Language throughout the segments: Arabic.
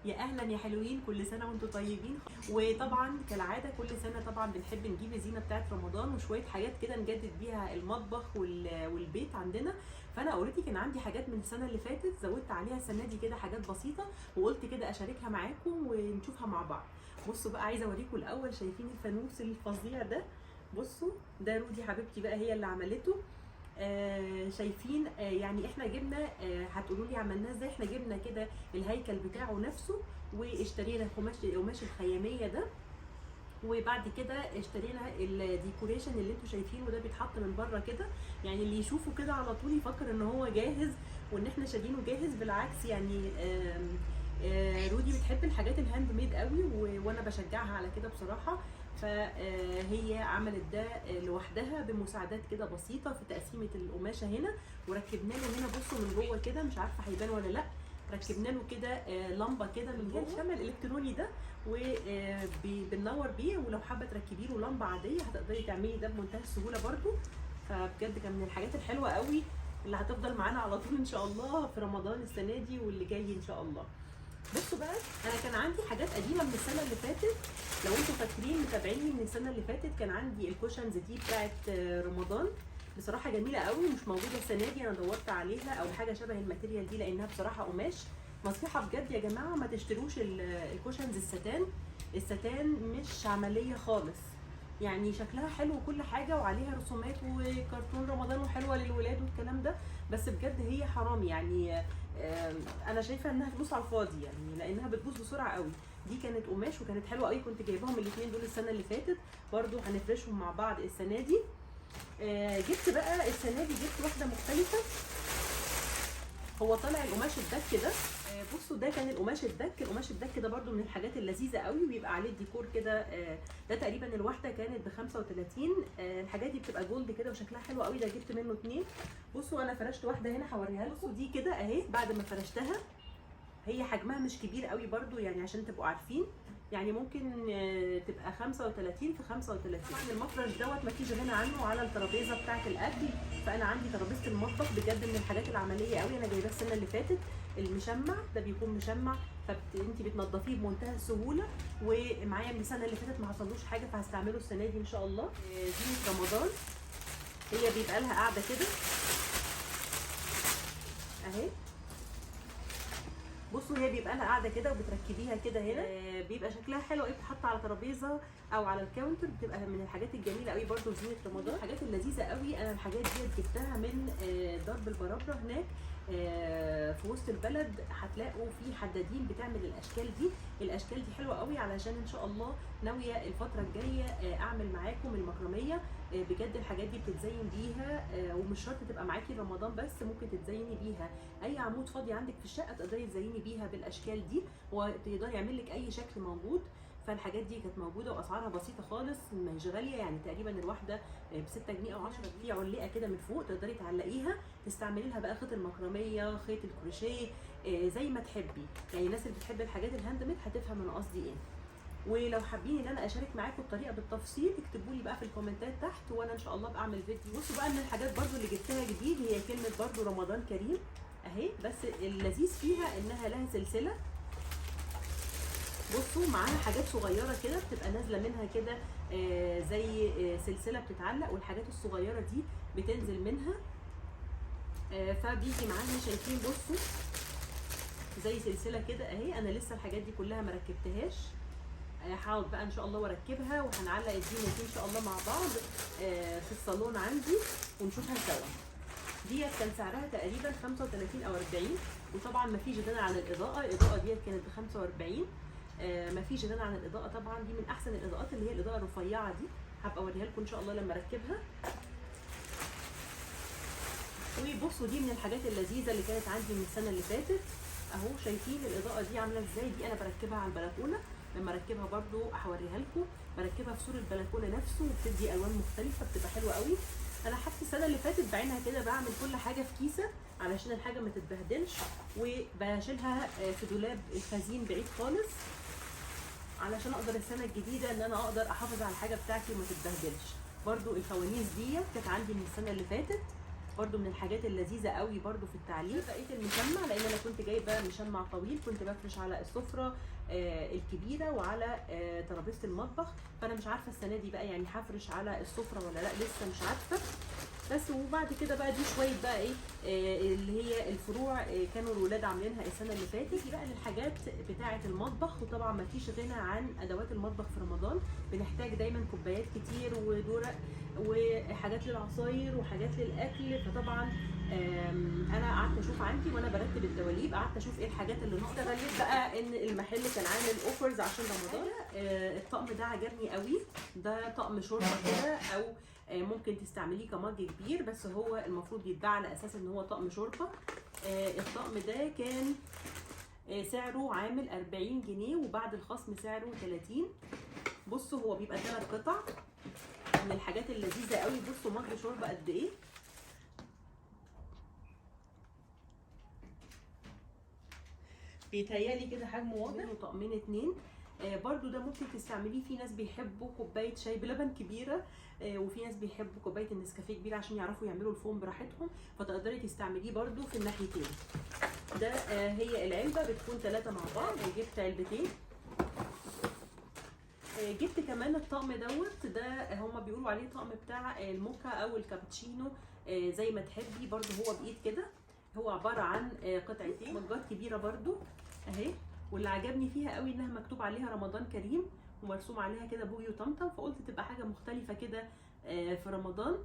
يا اهلا يا حلوين، كل سنه وانتم طيبين. وطبعا كالعاده كل سنه طبعا بنحب نجيب الزينه بتاعه رمضان وشويه حاجات كده نجدد بيها المطبخ والبيت عندنا. فانا اوريدي كان عندي حاجات من السنه اللي فاتت زودت عليها السنه دي كده حاجات بسيطه، وقلت كده اشاركها معاكم ونشوفها مع بعض. بصوا بقى، عايزه اوريكم الاول. شايفين الفانوس الفظيع ده؟ بصوا ده رودي حبيبتي بقى هي اللي عملته. شايفين يعني احنا جبنا هتقولوا لي عملناه ازاي. احنا جبنا كده الهيكل بتاعه نفسه، واشترينا القماش الخياميه ده، وبعد كده اشترينا الديكوريشن اللي انتوا شايفينه ده بيتحط من بره كده. يعني اللي يشوفه كده على طول يفكر ان هو جاهز وان احنا شارينه جاهز، بالعكس يعني. رودي بتحب الحاجات الهاند ميد قوي، وانا بشجعها على كده بصراحه. فهي عملت ده لوحدها بمساعدات كده بسيطه في تقسيمه القماشه هنا، وركبنا له هنا بصوا من جوه كده، مش عارفه هيبان ولا لا، ركبنا له كده لمبه كده من جوه، الشمع الالكتروني ده، وبننور بيه. ولو حابه تركبي له لمبه عاديه هتقدري تعملي ده بمنتهى السهوله برده. فبجد كان من الحاجات الحلوه قوي اللي هتفضل معانا على طول ان شاء الله في رمضان السنه دي واللي جاي ان شاء الله. بصوا بقى، انا كان عندي حاجات قديمه من السنه اللي فاتت. لو انتوا فاكرين متابعيني من السنه اللي فاتت، كان عندي الكوشنز دي بتاعت رمضان. بصراحه جميله قوي، مش موجوده السنه دي. انا دورت عليها او حاجه شبه الماتيريال دي لانها بصراحه قماش. نصيحه بجد يا جماعه، ما تشتروش الكوشنز الستان. الستان مش عمليه خالص، يعني شكلها حلو وكل حاجه وعليها رسومات وكرتون رمضان وحلوه للولاد والكلام ده، بس بجد هي حرام يعني. انا شايفه انها فلوس على الفاضي يعني، لانها بتبوظ بسرعه قوي. دي كانت قماش وكانت حلوه قوي، كنت جايباهم الاثنين دول السنه اللي فاتت، برضو هنفرشهم مع بعض السنه دي. جبت بقى السنه دي جبت واحده مختلفه. هو طالع القماش الدك ده. بصوا ده كان القماش الدك ده برده من الحاجات اللذيذه قوي، وبيبقى عليه ديكور كده. ده تقريبا الواحده كانت ب 35. الحاجات دي بتبقى جولد كده وشكلها حلو قوي. ده جبت منه 2. بصوا انا فرشت واحده هنا هوريها لكم. دي كده اهي بعد ما فرشتها، هي حجمها مش كبير قوي برده يعني عشان تبقوا عارفين. يعني ممكن تبقى 35 في 35. طبعا المفرش دوت مفيش غنى عنه على الترابيزه بتاعه الاكل. فانا عندي ترابيزه المطبخ بجد من الحاجات العمليه قوي. انا جايباه السنه اللي فاتت. المشمع ده بيكون مشمع، فانت بتنضفيه بمنتهى السهوله. ومعايا من السنه اللي فاتت ما حصلوش حاجه، فهستعمله السنه دي ان شاء الله. زينه رمضان هي بيبقى لها قاعده كده اهي. بصوا هي بيبقى لها قاعده كده وبتركبيها كده هنا. بيبقى شكلها حلو قوي، بتتحط على ترابيزه او على الكاونتر. بتبقى من الحاجات الجميله قوي برده في زينه رمضان. الحاجات اللذيذه قوي. انا الحاجات دي جبتها من درب البرابره هناك في وسط البلد. هتلاقوا في حدادين بتعمل الاشكال دي. الاشكال دي حلوه قوي، علشان ان شاء الله ناويه الفتره الجايه اعمل معاكم المكرميه. بجد الحاجات دي بتتزين بيها، ومش شرط تبقى معاكي رمضان بس، ممكن تتزيني بيها اي عمود فاضي عندك في الشقه تقدري تزيني بيها بالاشكال دي، وتقدري يعمل لك اي شكل موجود. فالحاجات دي كانت موجوده واسعارها بسيطه خالص، مش غاليه يعني. تقريبا الواحده ب 6 جنيه او 10. في علقه كده من فوق تقدري تعلقيها، تستعملي لها بقى خيط المكرميه، خيط الكروشيه، زي ما تحبي. يعني الناس اللي بتحب الحاجات الهاند ميد هتفهم انا قصدي ايه. ولو حابين ان انا اشارك معاكم الطريقه بالتفصيل اكتبوا لي بقى في الكومنتات تحت، وانا ان شاء الله بعمل فيديو. بصوا بقى، من الحاجات برده اللي جبتها جديد هي كلمه برده رمضان كريم اهي. بس اللذيذ فيها انها لها سلسله. بصوا معاها حاجات صغيره كده بتبقى نازله منها كده زي سلسله بتتعلق، والحاجات الصغيره دي بتنزل منها. فبيجي معاها شايفين بصوا زي سلسله كده اهي. انا لسه الحاجات دي كلها ما ركبتهاش، هحاول بقى ان شاء الله واركبها، وهنعلق الزينه دي ان شاء الله مع بعض في الصالون عندي ونشوفها سوا. ديت كان سعرها تقريبا 35 او 40. وطبعا ما فيش غنى عن الاضاءه. الاضاءه ديت كانت ب 45. ما فيش غنى عن الاضاءه طبعا. دي من احسن الاضاءات اللي هي الاضاءه الرفيعه دي. هبقى اوريها لكم ان شاء الله لما اركبها. وبصوا دي من الحاجات اللذيذه اللي كانت عندي من السنه اللي فاتت اهو. شايفين الاضاءه دي عامله ازاي؟ دي انا بركبها على البلكونه. لما اركبها برده هوريها لكم. بركبها في سور البلكونه نفسه، وبتدي الوان مختلفه بتبقى حلوه قوي. انا حتى السنه اللي فاتت بعينها كده بعمل كل حاجه في كيسه علشان الحاجه ما تتبهدلش، وبشيلها في دولاب الخزين بعيد خالص، علشان اقدر السنه الجديده ان انا اقدر احافظ على الحاجه بتاعتي وما تتبهدلش. برده الفوانيس دي كانت عندي من السنه اللي فاتت. برده من الحاجات اللذيذه قوي برده في التعليق. بقيت المشمع لان انا كنت جايبه مشمع طويل، كنت بفرش على السفره الكبيره وعلى ترابيزه المطبخ. فانا مش عارفه السنه دي بقى يعني هفرش على السفره ولا لا، لسه مش عارفه. بس وبعد كده بقى دي شويه بقى ايه اللي هي الفروع كانوا الولاد عاملينها السنه اللي فاتت. دي بقى للحاجات بتاعه المطبخ. وطبعا ما فيش غنى عن ادوات المطبخ في رمضان، بنحتاج دايما كوبايات كتير ودورق وحاجات للعصاير وحاجات للاكل. فطبعا انا قعدت اشوف عندي وانا برتب الدواليب، قعدت اشوف ايه الحاجات اللي ناقصه. استغليت بقى ان المحل كان عامل اوفرز عشان رمضان. الطقم ده عجبني قوي، ده طقم شوربه كده، او ممكن تستعمليه كمج كبير، بس هو المفروض يتباع على اساس ان هو طقم شوربه. الطقم ده كان سعره عامل 40 جنيه وبعد الخصم سعره 30. بصوا هو بيبقى 3 قطع من الحاجات اللذيذه قوي. بصوا مج شوربه قد ايه، بيتهيالي كده حجمه واضح. طقمين 2 برضو ده ممكن تستعمليه. في ناس بيحبوا كوبايه شاي بلبن كبيره، وفي ناس بيحبوا كوبايه النسكافيه كبيره عشان يعرفوا يعملوا الفوم براحتهم، فتقدري تستعمليه برضو في الناحيتين. ده هي العلبه بتكون 3 مع بعض. جبت علبتين. جبت كمان الطقم دوت، ده هما بيقولوا عليه طقم بتاع الموكا او الكابتشينو زي ما تحبي. برضو هو بايد كده، هو عباره عن قطعتين مجات كبيره برضو اهي. واللي عجبني فيها قوي انها مكتوب عليها رمضان كريم ومرسوم عليها كده بوجي وطمطم، فقلت تبقى حاجه مختلفه كده في رمضان.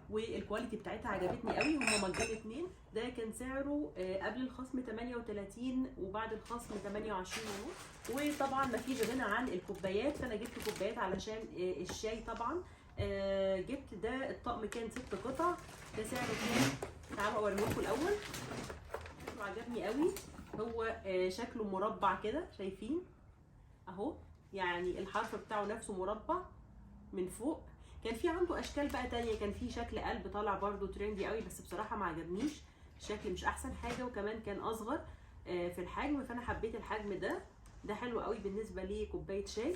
والكواليتي بتاعتها عجبتني قوي. هما مجان 2. ده كان سعره قبل الخصم 38 وبعد الخصم 28 ونص. وطبعا مفيش غنى عن الكوبايات، فانا جبت كوبايات علشان الشاي طبعا. جبت ده الطقم كان 6 قطع. ده سعره كام؟ تعالوا اوريهولكم الاول. عجبني قوي، هو شكله مربع كده شايفين اهو، يعني الحرف بتاعه نفسه مربع من فوق. كان في عنده اشكال بقى تانية، كان في شكل قلب طالع برده ترندي قوي، بس بصراحه ما عجبنيش الشكل، مش احسن حاجه، وكمان كان اصغر في الحجم، فانا حبيت الحجم ده. ده حلو قوي بالنسبه لكوبايه شاي،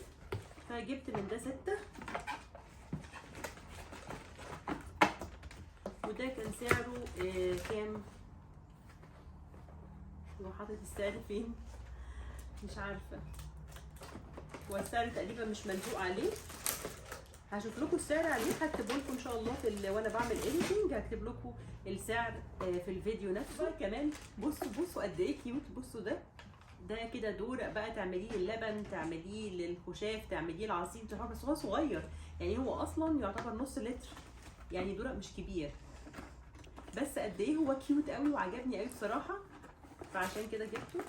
فجبت من ده 6. وده كان سعره كام؟ هو حاطط السعر فين؟ مش عارفه، هو السعر تقريبا مش ملزوق عليه. هشوف لكم السعر عليه، هكتبه لكم ان شاء الله في وانا بعمل اديتنج، هكتب لكم السعر في الفيديو نفسه. كمان بصوا قد ايه كيوت. بصوا ده كده دورق بقى، تعمليه اللبن، تعمليه للخشاف، تعمليه العصير بتاعه، بس هو صغير يعني، هو اصلا يعتبر نص لتر يعني، دورق مش كبير، بس قد ايه هو كيوت قوي وعجبني قوي بصراحه، فعشان كده جبته.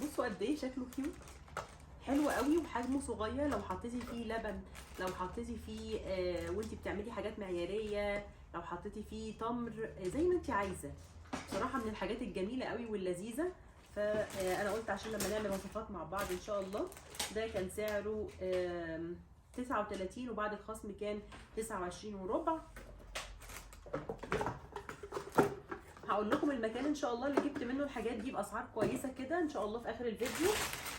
بصوا قد ايه شكله كيوت، حلو قوي وحجمه صغير. لو حطيتي فيه لبن، لو حطيتي فيه وانتي بتعملي حاجات معياريه، لو حطيتي فيه تمر، زي ما انتي عايزه. بصراحه من الحاجات الجميله قوي واللذيذه، فانا قلت عشان لما نعمل وصفات مع بعض ان شاء الله. ده كان سعره 39 وبعد الخصم كان 29 وربع. هقول لكم المكان ان شاء الله اللي جبت منه الحاجات دي باسعار كويسه كده ان شاء الله في اخر الفيديو،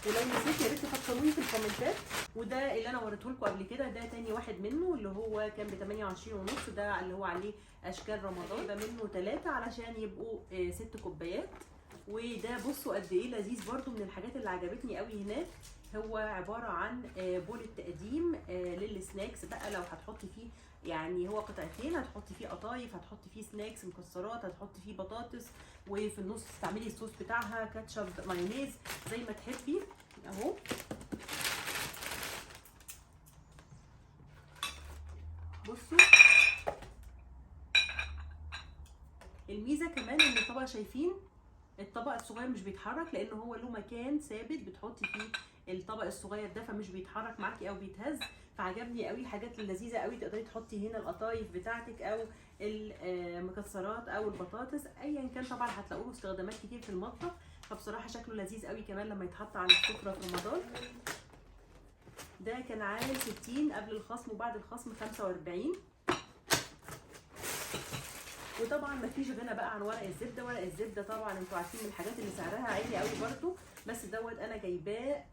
ولو نسيت يا ريت تفكروني في الكومنتات. وده اللي انا وريته لكم قبل كده، ده تاني واحد منه اللي هو كان ب 28 ونص، ده اللي هو عليه اشكال رمضان. ده منه 3 علشان يبقوا 6 كوبايات. وده بصوا قد ايه لذيذ برده، من الحاجات اللي عجبتني قوي هناك. هو عباره عن بول التقديم للسناكس بقى، لو هتحطي فيه يعني هو قطعتين، هتحطي فيه قطايف، هتحطي فيه سناكس مكسرات، هتحطي فيه بطاطس، وفي النص تستعملي الصوص بتاعها كاتشب مايونيز زي ما تحبي اهو. بصوا الميزه كمان ان الطبق، شايفين الطبق الصغير مش بيتحرك لان هو له مكان ثابت بتحطي فيه الطبق الصغير ده، فمش بيتحرك معاكي او بيتهز. فعجبني قوي، حاجات لذيذه قوي، تقدري تحطي هنا القطايف بتاعتك او المكسرات او البطاطس ايا كان. طبعا هتلاقوا له استخدامات كتير في المطبخ، فبصراحه شكله لذيذ قوي كمان لما يتحط على السفره في رمضان. ده كان عامل 60 قبل الخصم وبعد الخصم 45. وطبعا مفيش غنى بقى عن ورق الزبده. ورق الزبده طبعا انتوا عارفين من الحاجات اللي سعرها عالي قوي برده، بس دوت انا جايباه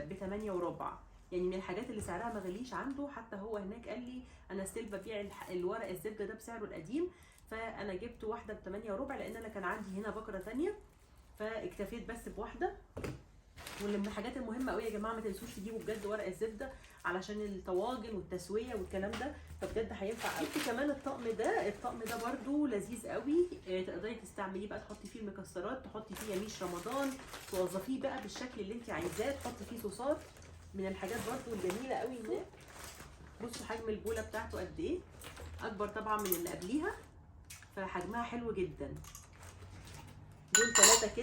ب 8 وربع. يعني من الحاجات اللي سعرها ما غليش عنده. حتى هو هناك قال لي انا ستيل ببيع الورق الزبده ده بسعره القديم، فانا جبت واحده ب8 وربع لان انا كان عندي هنا بكره ثانيه فاكتفيت بس بواحده. واللي من الحاجات المهمه قوي يا جماعه ما تنسوش تجيبوا بجد ورق الزبده علشان الطواجن والتسويه والكلام ده، فبجد هينفع قوي. كمان الطقم ده برده لذيذ قوي، تقدري تستعمليه بقى تحطي فيه المكسرات، تحطي فيه يميش رمضان، توظفيه بقى بالشكل اللي انت عايزاه، تحطي فيه صوصات. من الحاجات برده الجميله قوي هناك. بصوا حجم البوله بتاعته قد ايه، اكبر طبعا من اللي قبليها، فحجمها حلو جدا. دول 3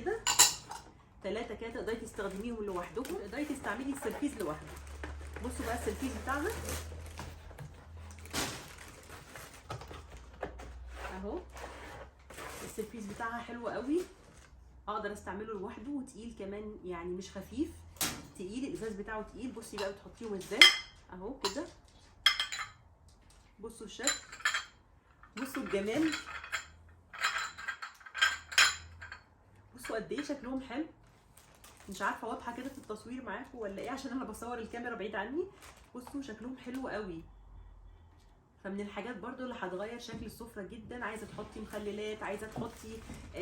كده تقدري تستخدميهم لوحدهم، تقدري تستعملي السرفيز لوحده. بصوا بقى السرفيز بتاعها اهو، السرفيز بتاعها حلو قوي، اقدر استعمله لوحده، وتقيل كمان يعني مش خفيف، تقيل، الازاز بتاعه تقيل. بصي بقى بتحطيهم ازاي اهو كده، بصوا الشكل، بصوا الجمال، بصوا قد ايه شكلهم حلو. مش عارفه واضحه كده في التصوير معاكم ولا ايه عشان انا بصور الكاميرا بعيد عني. بصوا شكلهم حلو قوي. فمن الحاجات برضو اللي هتغير شكل السفره جدا. عايزه تحطي مخللات، عايزه تحطي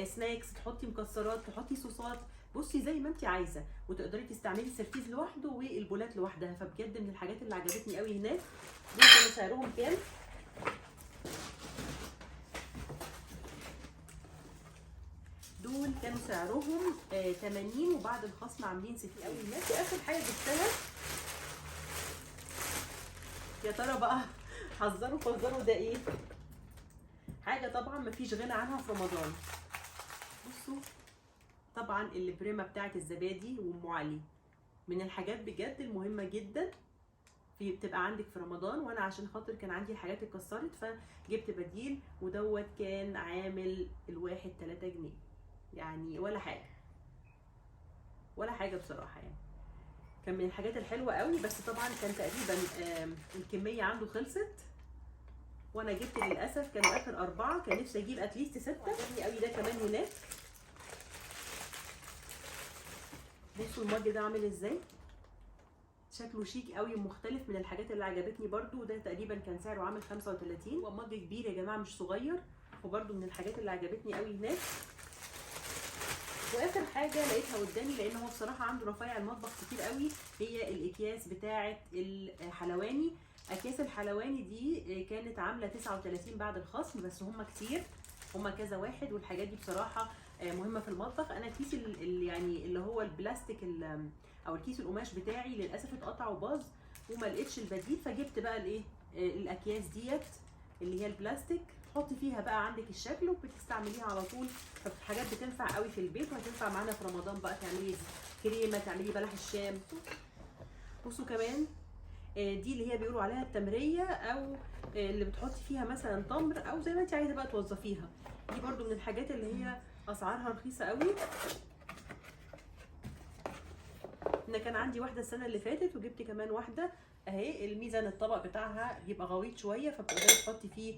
سناكس، تحطي مكسرات، تحطي صوصات، بصي زي ما انت عايزه. وتقدري تستعملي السرفيز لوحده والبولات لوحدها. فبجد من الحاجات اللي عجبتني قوي هناك. دول كانوا سعرهم كام؟ دول كانوا سعرهم 80، وبعد الخصم عاملين 60 قوي هناك. اخر حاجه جبتها، يا ترى بقى حذروا فذروا ده ايه؟ حاجه طبعا مفيش غنى عنها في رمضان. بصوا طبعا البريمه بتاعت الزبادي وام علي، من الحاجات بجد المهمه جدا بتبقى عندك في رمضان. وانا عشان خاطر كان عندي الحاجات اتكسرت فجبت بديل، ودوت كان عامل الواحد 3 جنيه، يعني ولا حاجه بصراحه. يعني كان من الحاجات الحلوه قوي، بس طبعا كان تقريبا الكميه عنده خلصت، وانا جبت للاسف كانوا اخر 4، كان نفسي اجيب اتليست 6. عجبني قوي ده كمان هناك. بصوا المج ده عامل ازاي، شكله شيك قوي ومختلف، من الحاجات اللي عجبتني برده. وده تقريبا كان سعره عامل 35، هو مج كبير يا جماعه مش صغير، وبرده من الحاجات اللي عجبتني قوي هناك. واخر حاجه لقيتها قدامي، لان هو بصراحه عنده رفايع المطبخ كتير قوي، هي الاكياس بتاعه الحلواني. اكياس الحلواني دي كانت عامله 39 بعد الخصم، بس هم كتير، هم كذا واحد. والحاجات دي بصراحه مهمه في المطبخ. انا الكيس يعني اللي هو البلاستيك او الكيس القماش بتاعي للاسف اتقطع وباظ وما لقيتش البديل، فجبت بقى الايه الاكياس ديت اللي هي البلاستيك، تحطي فيها بقى عندك الشكل وبتستعمليها على طول. فحاجات بتنفع قوي في البيت، وهتنفع معانا في رمضان بقى، تعملي كريمه، تعملي بلح الشام. بصوا كمان دي اللي هي بيقولوا عليها التمريه، او اللي بتحطي فيها مثلا تمر، او زي ما انت عايزه بقى توظفيها. دي برده من الحاجات اللي هي اسعارها رخيصه قوي. انا كان عندي واحده السنه اللي فاتت، وجبت كمان واحده اهي. الميزان الطبق بتاعها بيبقى غويط شويه، فبتقدري تحطي فيه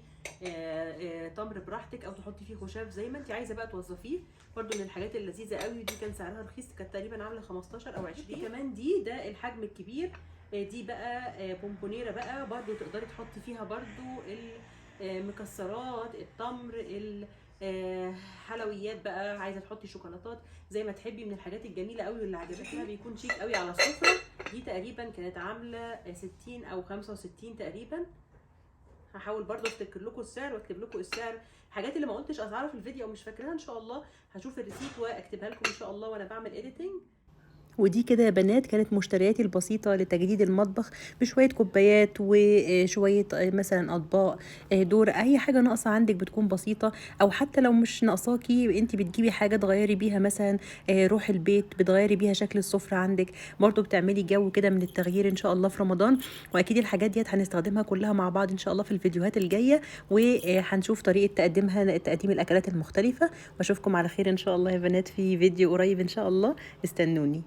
تمر براحتك، او تحطي فيه خشاف زي ما انت عايزه بقى توظفيه. برده من الحاجات اللذيذه قوي، ودي كان سعرها رخيص، كانت تقريبا عامله 15 او 20. كمان ده الحجم الكبير، دي بقى بونبونيره بقى، برده تقدري تحطي فيها برده المكسرات، التمر، حلويات بقى، عايزه تحطي شوكولاتات زي ما تحبي. من الحاجات الجميله قوي واللي عجبتني، بيكون شيك قوي على السفره. دي تقريبا كانت عامله 60 او 65 تقريبا. هحاول برضو افتكر لكم السعر واكتب لكم السعر. الحاجات اللي ما قلتش اسعارها في الفيديو او مش فاكراها ان شاء الله هشوف الريسيت واكتبها لكم ان شاء الله وانا بعمل اديتنج. ودي كده يا بنات كانت مشترياتي البسيطة لتجديد المطبخ، بشوية كوبايات وشوية مثلا أطباق، دور، أي حاجة ناقصة عندك بتكون بسيطة. أو حتى لو مش ناقصاكي انت بتجيبي حاجة تغيري بيها مثلا روح البيت، بتغيري بيها شكل السفرة عندك، برضو بتعملي جو كده من التغيير إن شاء الله في رمضان. وأكيد الحاجات ديت هنستخدمها كلها مع بعض إن شاء الله في الفيديوهات الجاية، وهنشوف طريقة تقديم الأكلات المختلفة. وأشوفكم على خير إن شاء الله يا بنات في فيديو قريب إن شاء الله، استنوني.